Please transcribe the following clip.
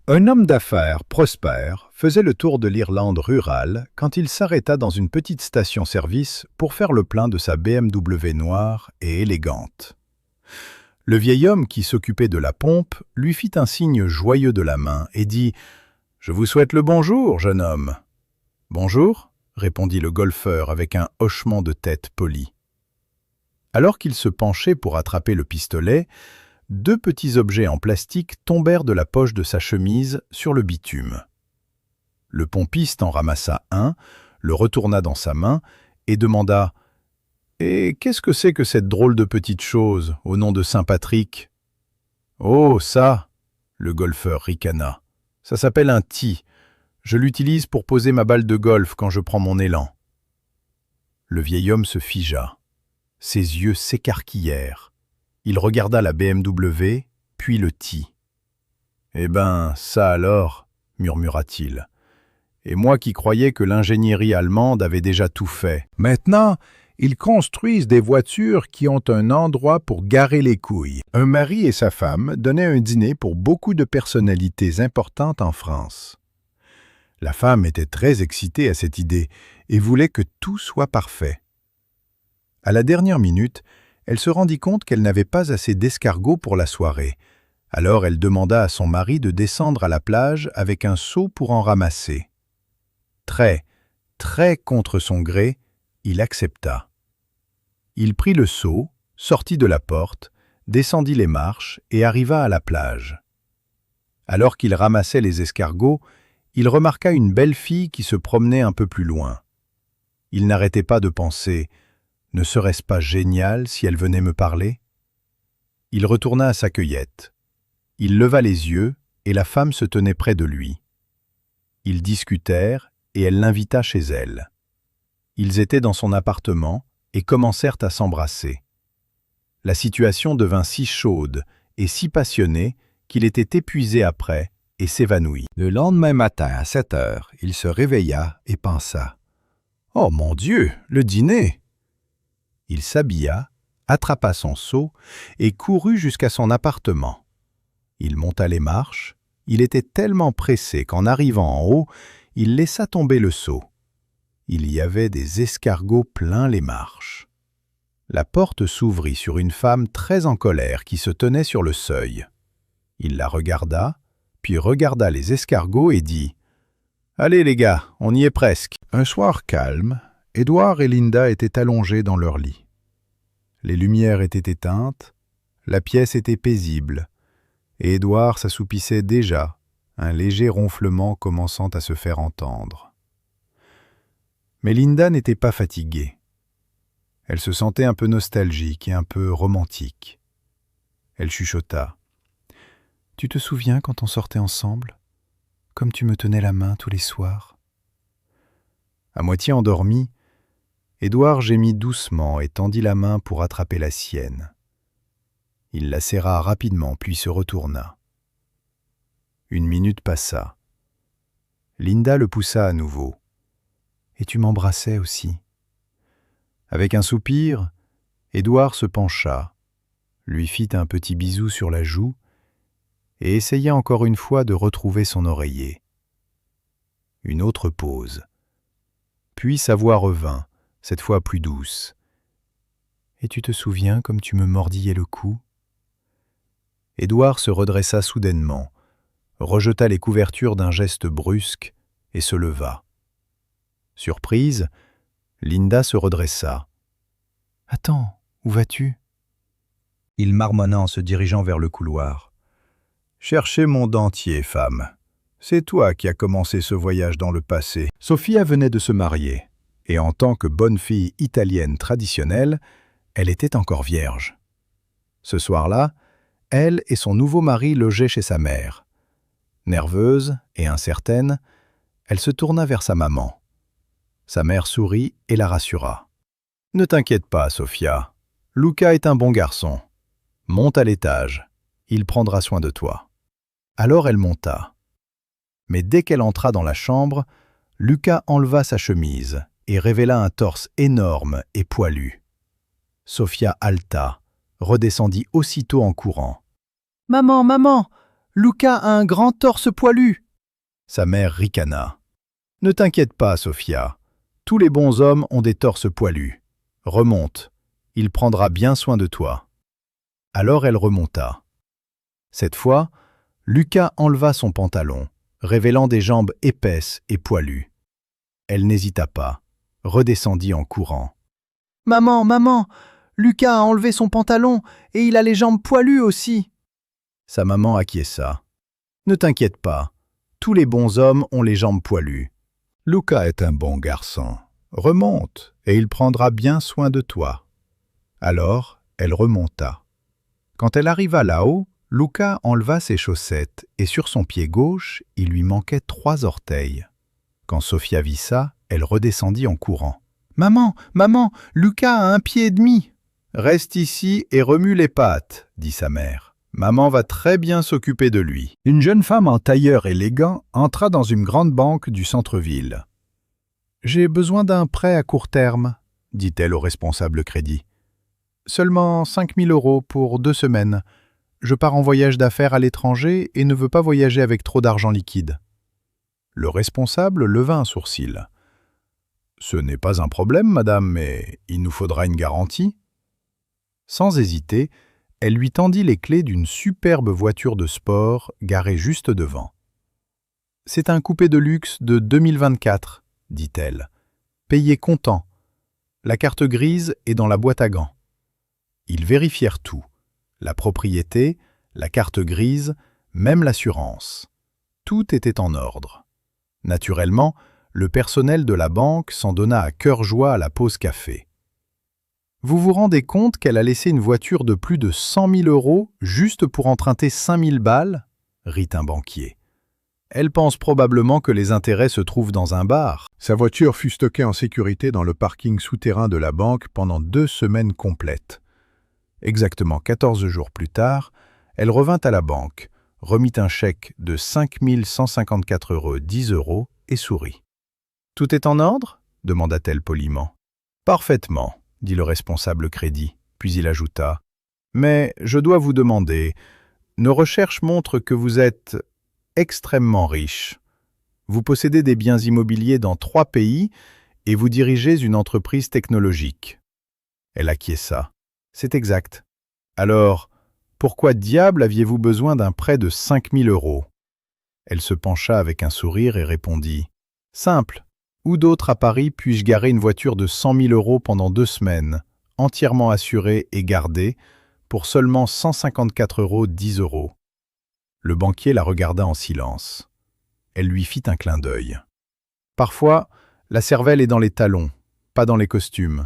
Un homme d'affaires prospère faisait le tour de l'Irlande rurale quand il s'arrêta dans une petite station-service pour faire le plein de sa BMW noire et élégante. Le vieil homme qui s'occupait de la pompe lui fit un signe joyeux de la main et dit « Je vous souhaite le bonjour, jeune homme. »« Bonjour » répondit le golfeur avec un hochement de tête poli. Alors qu'il se penchait pour attraper le pistolet, deux petits objets en plastique tombèrent de la poche de sa chemise sur le bitume. Le pompiste en ramassa un, le retourna dans sa main et demanda « Et qu'est-ce que c'est que cette drôle de petite chose, au nom de Saint-Patrick ?»« Oh, ça !» le golfeur ricana. « Ça s'appelle un tee. Je l'utilise pour poser ma balle de golf quand je prends mon élan. » Le vieil homme se figea. Ses yeux s'écarquillèrent. Il regarda la BMW, puis le tee. « Eh ben, ça alors !» murmura-t-il. « Et moi qui croyais que l'ingénierie allemande avait déjà tout fait. Maintenant, ils construisent des voitures qui ont un endroit pour garer les couilles. » Un mari et sa femme donnaient un dîner pour beaucoup de personnalités importantes en France. La femme était très excitée à cette idée et voulait que tout soit parfait. À la dernière minute, elle se rendit compte qu'elle n'avait pas assez d'escargots pour la soirée. Alors elle demanda à son mari de descendre à la plage avec un seau pour en ramasser. Très contre son gré, il accepta. Il prit le seau, sortit de la porte, descendit les marches et arriva à la plage. Alors qu'il ramassait les escargots, il remarqua une belle fille qui se promenait un peu plus loin. Il n'arrêtait pas de penser « Ne serait-ce pas génial si elle venait me parler ?» Il retourna à sa cueillette. Il leva les yeux et la femme se tenait près de lui. Ils discutèrent et elle l'invita chez elle. Ils étaient dans son appartement et commencèrent à s'embrasser. La situation devint si chaude et si passionnée qu'il était épuisé après et s'évanouit. Le lendemain matin à 7 heures, il se réveilla et pensa « Oh mon Dieu, le dîner !» Il s'habilla, attrapa son seau et courut jusqu'à son appartement. Il monta les marches. Il était tellement pressé qu'en arrivant en haut, il laissa tomber le seau. Il y avait des escargots plein les marches. La porte s'ouvrit sur une femme très en colère qui se tenait sur le seuil. Il la regarda, puis regarda les escargots et dit « Allez les gars, on y est presque. » Un soir calme, Édouard et Linda étaient allongés dans leur lit. Les lumières étaient éteintes, la pièce était paisible, et Édouard s'assoupissait déjà, un léger ronflement commençant à se faire entendre. Mais Linda n'était pas fatiguée. Elle se sentait un peu nostalgique et un peu romantique. Elle chuchota. « Tu te souviens quand on sortait ensemble, comme tu me tenais la main tous les soirs ?» À moitié endormi, Édouard gémit doucement et tendit la main pour attraper la sienne. Il la serra rapidement, puis se retourna. Une minute passa. Linda le poussa à nouveau. « Et tu m'embrassais aussi. » Avec un soupir, Édouard se pencha, lui fit un petit bisou sur la joue et essaya encore une fois de retrouver son oreiller. Une autre pause. Puis sa voix revint, cette fois plus douce. « Et tu te souviens comme tu me mordillais le cou ?» Édouard se redressa soudainement, rejeta les couvertures d'un geste brusque et se leva. Surprise, Linda se redressa. « Attends, où vas-tu » Il marmonna en se dirigeant vers le couloir. « Cherchez mon dentier, femme. C'est toi qui as commencé ce voyage dans le passé. » Sophia venait de se marier, et en tant que bonne fille italienne traditionnelle, elle était encore vierge. Ce soir-là, elle et son nouveau mari logeaient chez sa mère. Nerveuse et incertaine, elle se tourna vers sa maman. Sa mère sourit et la rassura. « Ne t'inquiète pas, Sophia. Luca est un bon garçon. Monte à l'étage. Il prendra soin de toi. » Alors elle monta. Mais dès qu'elle entra dans la chambre, Luca enleva sa chemise et révéla un torse énorme et poilu. Sophia haleta, redescendit aussitôt en courant. « Maman, maman, Lucas a un grand torse poilu !» Sa mère ricana. « Ne t'inquiète pas, Sophia. Tous les bons hommes ont des torses poilus. Remonte. Il prendra bien soin de toi. » Alors elle remonta. Cette fois, Lucas enleva son pantalon, révélant des jambes épaisses et poilues. Elle n'hésita pas, redescendit en courant. « Maman, maman, Lucas a enlevé son pantalon et il a les jambes poilues aussi. » Sa maman acquiesça. « Ne t'inquiète pas, tous les bons hommes ont les jambes poilues. Lucas est un bon garçon. Remonte et il prendra bien soin de toi. » Alors, elle remonta. Quand elle arriva là-haut, Lucas enleva ses chaussettes et sur son pied gauche, il lui manquait 3 orteils. Quand Sophia vit ça, elle redescendit en courant. « Maman, maman, Lucas a 1 pied et demi. »« Reste ici et remue les pattes, » dit sa mère. « Maman va très bien s'occuper de lui. » Une jeune femme en tailleur élégant entra dans une grande banque du centre-ville. « J'ai besoin d'un prêt à court terme, » dit-elle au responsable crédit. « Seulement 5 000 € pour 2 semaines. Je pars en voyage d'affaires à l'étranger et ne veux pas voyager avec trop d'argent liquide. » Le responsable leva un sourcil. « Ce n'est pas un problème, madame, mais il nous faudra une garantie. » Sans hésiter, elle lui tendit les clés d'une superbe voiture de sport garée juste devant. « C'est un coupé de luxe de 2024, » dit-elle. « Payez comptant. La carte grise est dans la boîte à gants. » Ils vérifièrent tout. La propriété, la carte grise, même l'assurance. Tout était en ordre. Naturellement, le personnel de la banque s'en donna à cœur joie à la pause café. « Vous vous rendez compte qu'elle a laissé une voiture de plus de 100 000 € juste pour emprunter 5 000 balles ?» rit un banquier. « Elle pense probablement que les intérêts se trouvent dans un bar. » Sa voiture fut stockée en sécurité dans le parking souterrain de la banque pendant 2 semaines complètes. Exactement 14 jours plus tard, elle revint à la banque, remit un chèque de 5 154,10 € et sourit. « Tout est en ordre ?» demanda-t-elle poliment. « Parfaitement, » dit le responsable crédit, puis il ajouta. « Mais je dois vous demander, nos recherches montrent que vous êtes extrêmement riche. Vous possédez des biens immobiliers dans 3 pays et vous dirigez une entreprise technologique. » Elle acquiesça. « C'est exact. Alors, pourquoi diable aviez-vous besoin d'un prêt de 5 000 €? » Elle se pencha avec un sourire et répondit. « Simple. Où d'autre à Paris puis-je garer une voiture de 100 000 € pendant 2 semaines, entièrement assurée et gardée, pour seulement 154,10 €. Le banquier la regarda en silence. Elle lui fit un clin d'œil. « Parfois, la cervelle est dans les talons, pas dans les costumes.